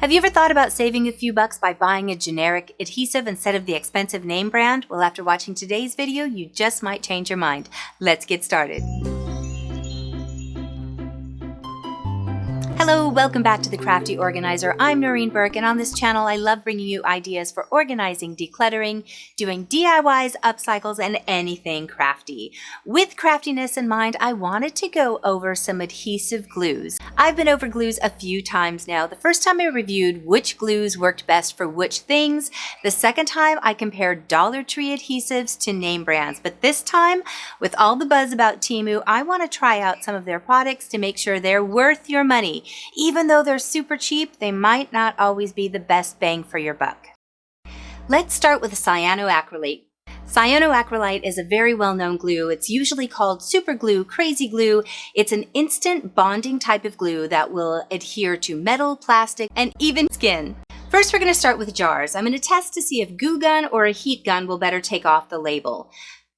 Have you ever thought about saving a few bucks by buying a generic adhesive instead of the expensive name brand? Well, after watching today's video, you just might change your mind. Let's get started. Hello, welcome back to the Crafty Organizer. I'm Noreen Burke, and on this channel I love bringing you ideas for organizing, decluttering, doing DIYs, upcycles, and anything crafty. With craftiness in mind, I wanted to go over some adhesive glues. I've been over glues a few times now. The first time I reviewed which glues worked best for which things. The second time I compared Dollar Tree adhesives to name brands. But this time, with all the buzz about Teemu, I want to try out some of their products to make sure they're worth your money. Even though they're super cheap, they might not always be the best bang for your buck. Let's start with cyanoacrylate. Cyanoacrylate is a very well-known glue. It's usually called super glue, crazy glue. It's an instant bonding type of glue that will adhere to metal, plastic, and even skin. First, we're going to start with jars. I'm going to test to see if glue gun or a heat gun will better take off the label.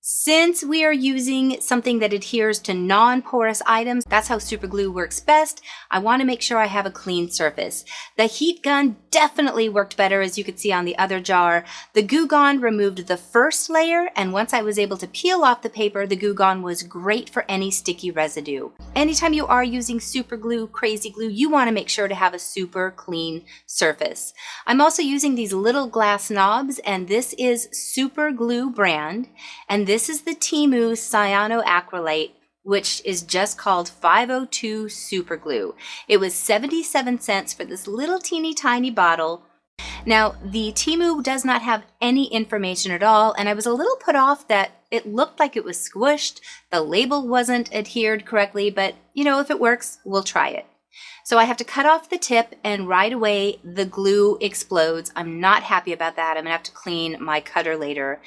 Since we are using something that adheres to non-porous items, that's how super glue works best. I want to make sure I have a clean surface. The heat gun definitely worked better, as you could see on the other jar. The Goo Gone removed the first layer, and once I was able to peel off the paper, the Goo Gone was great for any sticky residue. Anytime you are using super glue, crazy glue, you want to make sure to have a super clean surface. I'm also using these little glass knobs, and this is Super Glue brand, and this is the Teemu Cyanoacrylate, which is just called 502 Super Glue. It was 77 cents for this little teeny tiny bottle. Now, the Teemu does not have any information at all, and I was a little put off that it looked like it was squished. The label wasn't adhered correctly, but you know, if it works, we'll try it. So I have to cut off the tip, and right away the glue explodes. I'm not happy about that. I'm gonna have to clean my cutter later.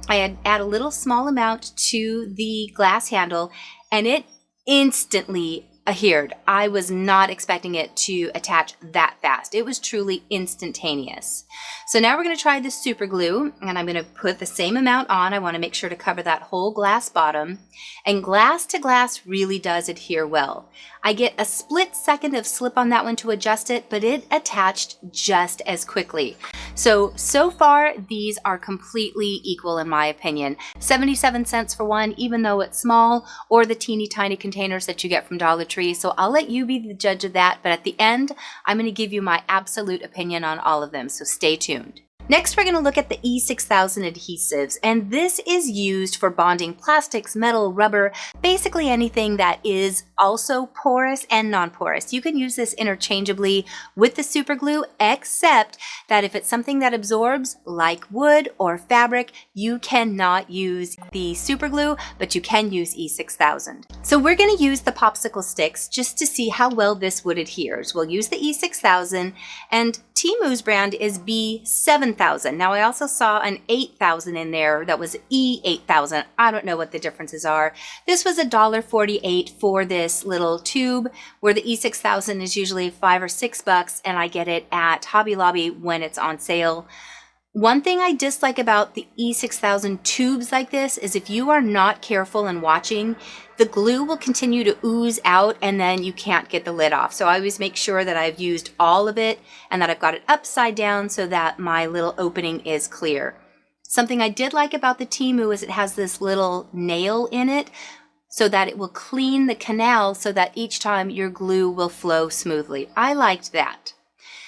I add a little small amount to the glass handle, and it instantly adhered. I was not expecting it to attach that fast. It was truly instantaneous. So now we're going to try the super glue, and I'm going to put the same amount on. I want to make sure to cover that whole glass bottom, and glass to glass really does adhere well. I get a split second of slip on that one to adjust it, but it attached just as quickly. So far these are completely equal in my opinion. 77 cents for one, even though it's small, or the teeny tiny containers that you get from Dollar Tree. So I'll let you be the judge of that, but at the end, I'm going to give you my absolute opinion on all of them, so stay tuned. Next, we're going to look at the E6000 adhesives, and this is used for bonding plastics, metal, rubber, basically anything that is also porous and non-porous. You can use this interchangeably with the super glue, except that if it's something that absorbs, like wood or fabric, you cannot use the super glue, but you can use E6000. So we're going to use the popsicle sticks just to see how well this wood adheres. We'll use the E6000, and Teemu's brand is B7000. Now I also saw an 8000 in there that was E8000. I don't know what the differences are. This was $1.48 for this little tube, where the E6000 is usually $5 or $6, and I get it at Hobby Lobby when it's on sale. One thing I dislike about the E6000 tubes like this is if you are not careful and watching, the glue will continue to ooze out and then you can't get the lid off. So I always make sure that I've used all of it and that I've got it upside down so that my little opening is clear. Something I did like about the Teemu is it has this little nail in it so that it will clean the canal so that each time your glue will flow smoothly. I liked that.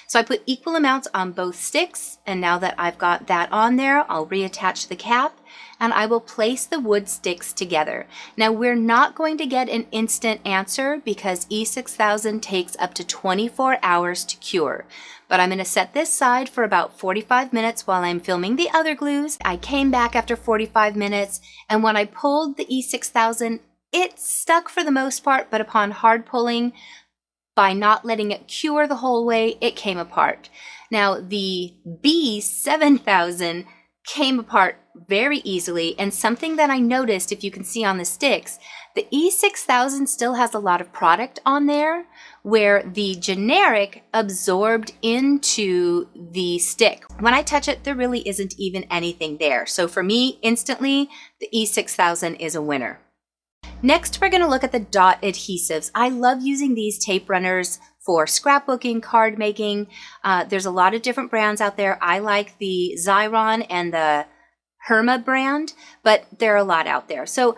So I put equal amounts on both sticks, and now that I've got that on there, I'll reattach the cap, and I will place the wood sticks together. Now we're not going to get an instant answer because E6000 takes up to 24 hours to cure. But I'm going to set this aside for about 45 minutes while I'm filming the other glues. I came back after 45 minutes, and when I pulled the E6000, it stuck for the most part, but upon hard pulling, by not letting it cure the whole way, it came apart. Now the B7000 came apart very easily, and something that I noticed, if you can see on the sticks, the E6000 still has a lot of product on there where the generic absorbed into the stick. When I touch it, there really isn't even anything there. So for me, instantly, the E6000 is a winner. Next, we're going to look at the dot adhesives. I love using these tape runners for scrapbooking, card making. There's a lot of different brands out there. I like the Xyron and the Herma brand, but there are a lot out there. So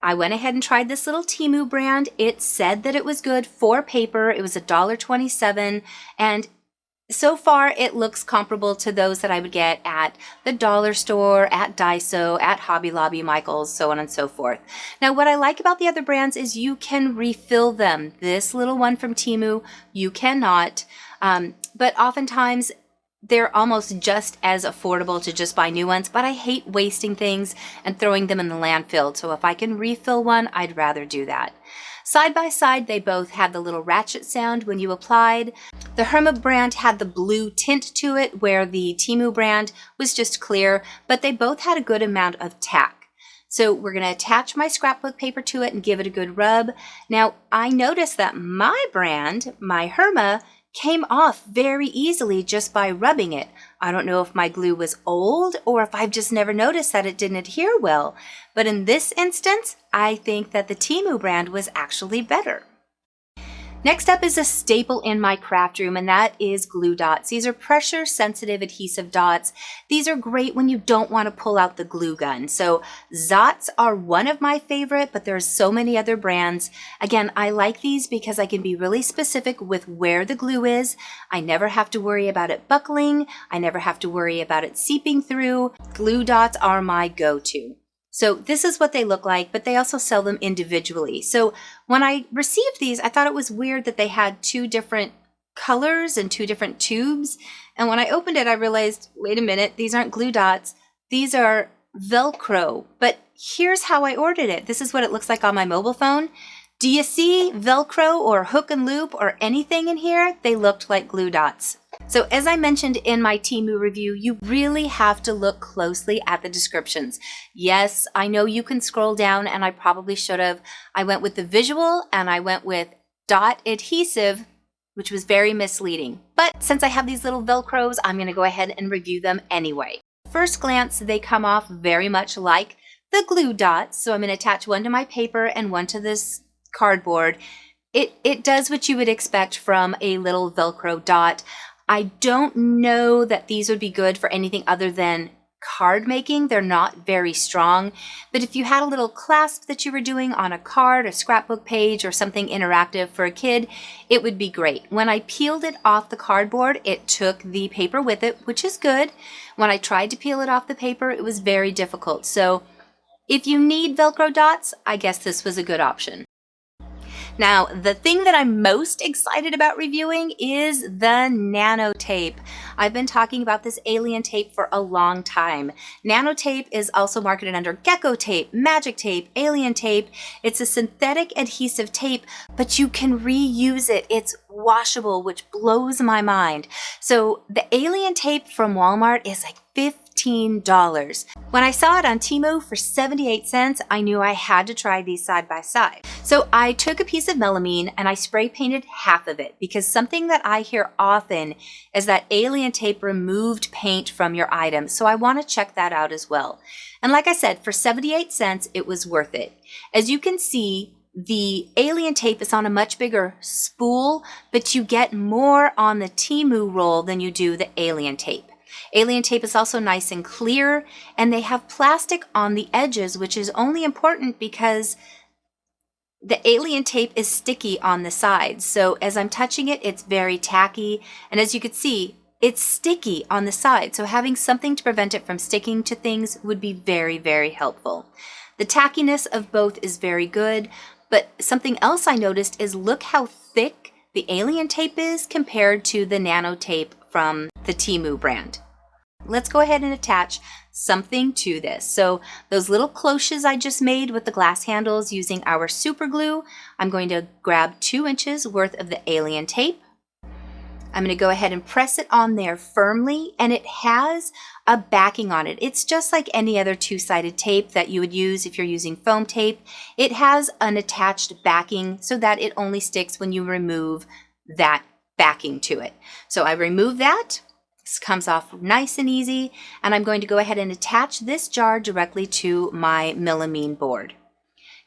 I went ahead and tried this little Teemu brand. It said that it was good for paper. It was $1.27, and so far it looks comparable to those that I would get at the dollar store, at Daiso, at Hobby Lobby, Michael's, so on and so forth. Now, what I like about the other brands is you can refill them. This little one from Teemu, you cannot, but oftentimes they're almost just as affordable to just buy new ones, but I hate wasting things and throwing them in the landfill. So if I can refill one, I'd rather do that. Side by side, they both had the little ratchet sound when you applied. The Herma brand had the blue tint to it, where the Teemu brand was just clear, but they both had a good amount of tack. So we're going to attach my scrapbook paper to it and give it a good rub. Now, I noticed that my brand, my Herma, came off very easily just by rubbing it. I don't know if my glue was old or if I've just never noticed that it didn't adhere well. But in this instance, I think that the Teemu brand was actually better. Next up is a staple in my craft room, and that is glue dots. These are pressure sensitive adhesive dots. These are great when you don't want to pull out the glue gun. So Zots are one of my favorite, but there's so many other brands. Again, I like these because I can be really specific with where the glue is. I never have to worry about it buckling. I never have to worry about it seeping through. Glue dots are my go-to. So this is what they look like, but they also sell them individually. So when I received these, I thought it was weird that they had two different colors and two different tubes. And when I opened it, I realized, wait a minute, these aren't glue dots. These are Velcro. But here's how I ordered it. This is what it looks like on my mobile phone. Do you see Velcro or hook and loop or anything in here? They looked like glue dots. So as I mentioned in my Teemu review, you really have to look closely at the descriptions. Yes, I know you can scroll down, and I probably should have. I went with the visual and I went with dot adhesive, which was very misleading. But since I have these little Velcros, I'm going to go ahead and review them anyway. First glance, they come off very much like the glue dots. So I'm going to attach one to my paper and one to this cardboard. It does what you would expect from a little Velcro dot. I don't know that these would be good for anything other than card making. They're not very strong, but if you had a little clasp that you were doing on a card, a scrapbook page, or something interactive for a kid, it would be great. When I peeled it off the cardboard, it took the paper with it, which is good. When I tried to peel it off the paper, it was very difficult. So if you need Velcro dots, I guess this was a good option. Now, the thing that I'm most excited about reviewing is the Nano Tape. I've been talking about this alien tape for a long time. Nano Tape is also marketed under Gecko Tape, Magic Tape, Alien Tape. It's a synthetic adhesive tape, but you can reuse it. It's washable, which blows my mind. So the Alien Tape from Walmart is like $15. When I saw it on Teemu for 78 cents, I knew I had to try these side by side. So I took a piece of melamine and I spray painted half of it, because something that I hear often is that Alien Tape removed paint from your items. So I want to check that out as well. And like I said, for 78 cents, it was worth it. As you can see, the Alien Tape is on a much bigger spool, but you get more on the Teemu roll than you do the Alien Tape. Alien Tape is also nice and clear, and they have plastic on the edges, which is only important because the Alien Tape is sticky on the sides. So as I'm touching it, it's very tacky, and as you can see, it's sticky on the side. So having something to prevent it from sticking to things would be very, very helpful. The tackiness of both is very good, but something else I noticed is look how thick the Alien Tape is compared to the Nano Tape from the Teemu brand. Let's go ahead and attach something to this. So those little cloches I just made with the glass handles using our super glue, I'm going to grab 2 inches worth of the Alien Tape. I'm going to go ahead and press it on there firmly, and it has a backing on it. It's just like any other two-sided tape that you would use if you're using foam tape. It has an attached backing so that it only sticks when you remove that backing to it. So I remove that. This comes off nice and easy, and I'm going to go ahead and attach this jar directly to my melamine board.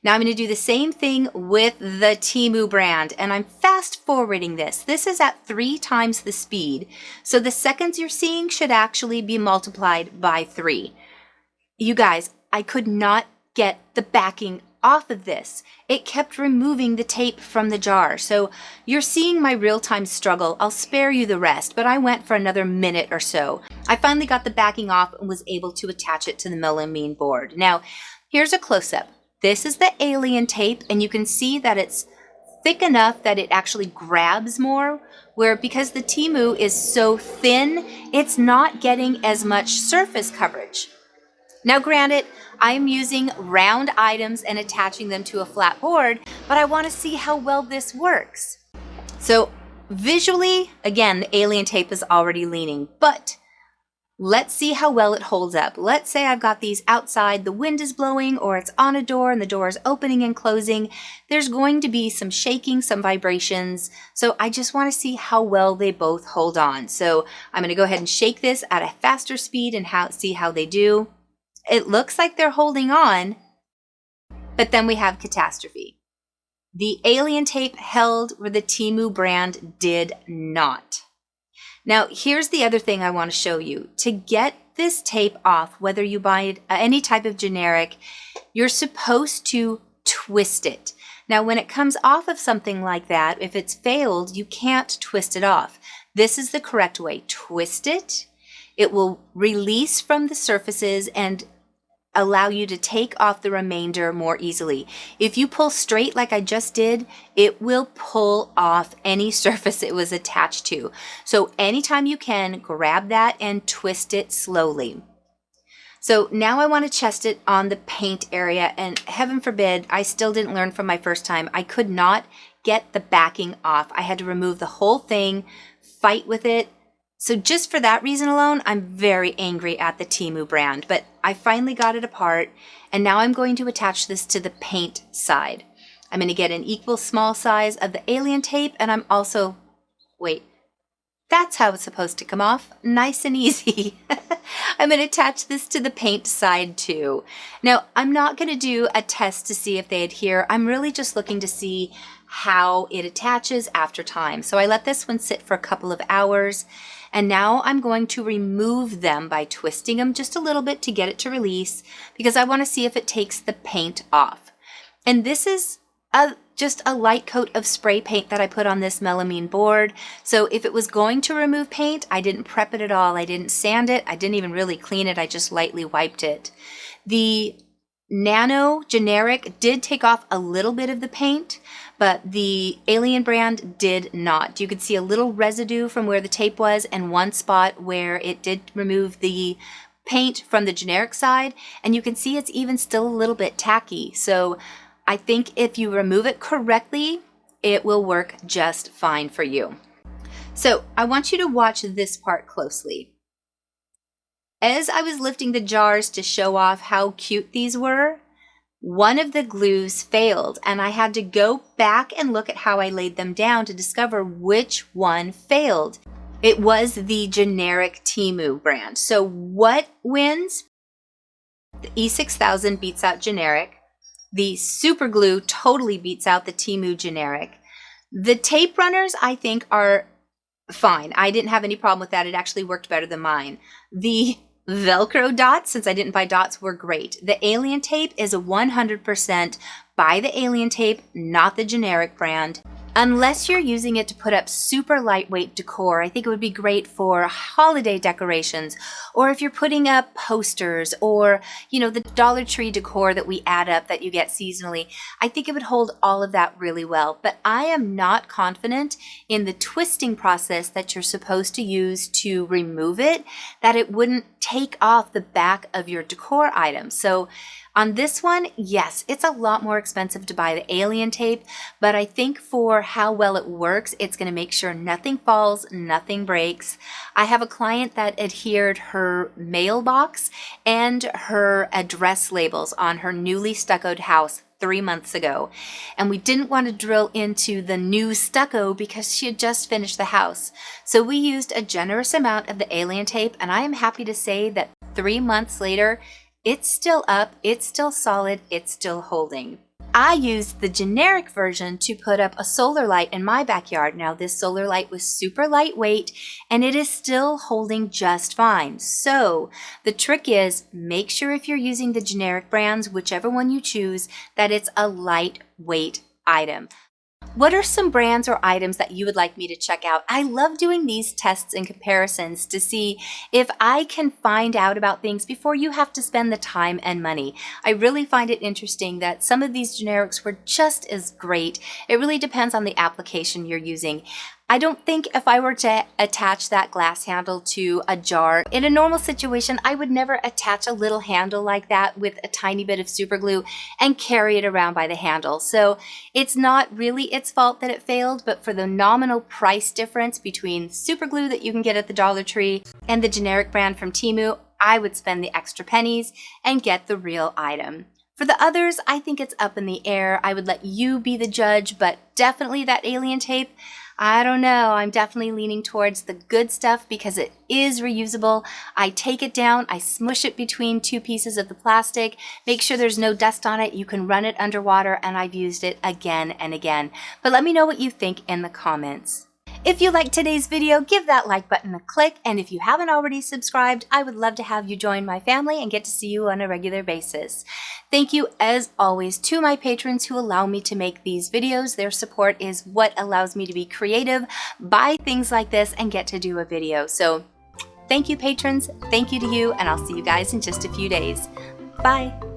Now I'm going to do the same thing with the Teemu brand, and I'm fast forwarding this. This is at 3 times the speed. So the seconds you're seeing should actually be multiplied by 3. You guys, I could not get the backing off of this. It kept removing the tape from the jar. So you're seeing my real-time struggle. I'll spare you the rest, but I went for another minute or so. I finally got the backing off and was able to attach it to the melamine board. Now, here's a close-up. This is the alien tape, and you can see that it's thick enough that it actually grabs more, where because the Teemu is so thin, it's not getting as much surface coverage. Now granted, I'm using round items and attaching them to a flat board, but I want to see how well this works. So visually, again, the alien tape is already leaning, but let's see how well it holds up. Let's say I've got these outside, the wind is blowing, or it's on a door and the door is opening and closing. There's going to be some shaking, some vibrations. So I just want to see how well they both hold on. So I'm going to go ahead and shake this at a faster speed and see how they do. It looks like they're holding on, but then we have catastrophe. The alien tape held where the Teemu brand did not. Now, here's the other thing I want to show you. To get this tape off, whether you buy any type of generic, you're supposed to twist it. Now, when it comes off of something like that, if it's failed, you can't twist it off. This is the correct way. Twist it. It will release from the surfaces and allow you to take off the remainder more easily. If you pull straight like I just did, it will pull off any surface it was attached to. So anytime you can, grab that and twist it slowly. So now I want to test it on the paint area, and heaven forbid, I still didn't learn from my first time. I could not get the backing off. I had to remove the whole thing, fight with it. So just for that reason alone, I'm very angry at the Teemu brand, but I finally got it apart, and now I'm going to attach this to the paint side. I'm going to get an equal small size of the alien tape, and I'm also, wait, that's how it's supposed to come off, nice and easy. I'm going to attach this to the paint side too. Now, I'm not going to do a test to see if they adhere. I'm really just looking to see how it attaches after time. So I let this one sit for a couple of hours. And now I'm going to remove them by twisting them just a little bit to get it to release, because I want to see if it takes the paint off. And this is just a light coat of spray paint that I put on this melamine board. So if it was going to remove paint, I didn't prep it at all. I didn't sand it. I didn't even really clean it. I just lightly wiped it. The Nano generic did take off a little bit of the paint, but the alien brand did not. You could see a little residue from where the tape was and one spot where it did remove the paint from the generic side, and you can see it's even still a little bit tacky. So I think if you remove it correctly, it will work just fine for you. So I want you to watch this part closely. As I was lifting the jars to show off how cute these were, one of the glues failed, and I had to go back and look at how I laid them down to discover which one failed. It was the generic Teemu brand. So what wins? The E6000 beats out generic. The super glue totally beats out the Teemu generic. The tape runners, I think, are fine. I didn't have any problem with that. It actually worked better than mine. The Velcro dots, since I didn't buy dots, were great. The alien tape is a 100% buy the alien tape, not the generic brand. Unless you're using it to put up super lightweight decor, I think it would be great for holiday decorations, or if you're putting up posters, or, the Dollar Tree decor that we add up that you get seasonally. I think it would hold all of that really well, but I am not confident in the twisting process that you're supposed to use to remove it, that it wouldn't take off the back of your decor item. So on this one, yes, it's a lot more expensive to buy the alien tape, but I think for how well it works, it's going to make sure nothing falls, nothing breaks. I have a client that adhered her mailbox and her address labels on her newly stuccoed house 3 months ago, and we didn't want to drill into the new stucco because she had just finished the house. So we used a generous amount of the alien tape, and I am happy to say that 3 months later, it's still up, it's still solid, it's still holding. I used the generic version to put up a solar light in my backyard. Now this solar light was super lightweight and it is still holding just fine. So the trick is, make sure if you're using the generic brands, whichever one you choose, that it's a lightweight item. What are some brands or items that you would like me to check out? I love doing these tests and comparisons to see if I can find out about things before you have to spend the time and money. I really find it interesting that some of these generics were just as great. It really depends on the application you're using. I don't think if I were to attach that glass handle to a jar, in a normal situation, I would never attach a little handle like that with a tiny bit of super glue and carry it around by the handle. So it's not really its fault that it failed, but for the nominal price difference between super glue that you can get at the Dollar Tree and the generic brand from Teemu, I would spend the extra pennies and get the real item. For the others, I think it's up in the air. I would let you be the judge, but definitely that alien tape, I don't know. I'm definitely leaning towards the good stuff because it is reusable. I take it down, I smush it between two pieces of the plastic, make sure there's no dust on it. You can run it underwater, and I've used it again and again. But let me know what you think in the comments. If you liked today's video, give that like button a click, and if you haven't already subscribed, I would love to have you join my family and get to see you on a regular basis. Thank you, as always, to my patrons who allow me to make these videos. Their support is what allows me to be creative, buy things like this, and get to do a video. So thank you, patrons. Thank you to you, and I'll see you guys in just a few days. Bye.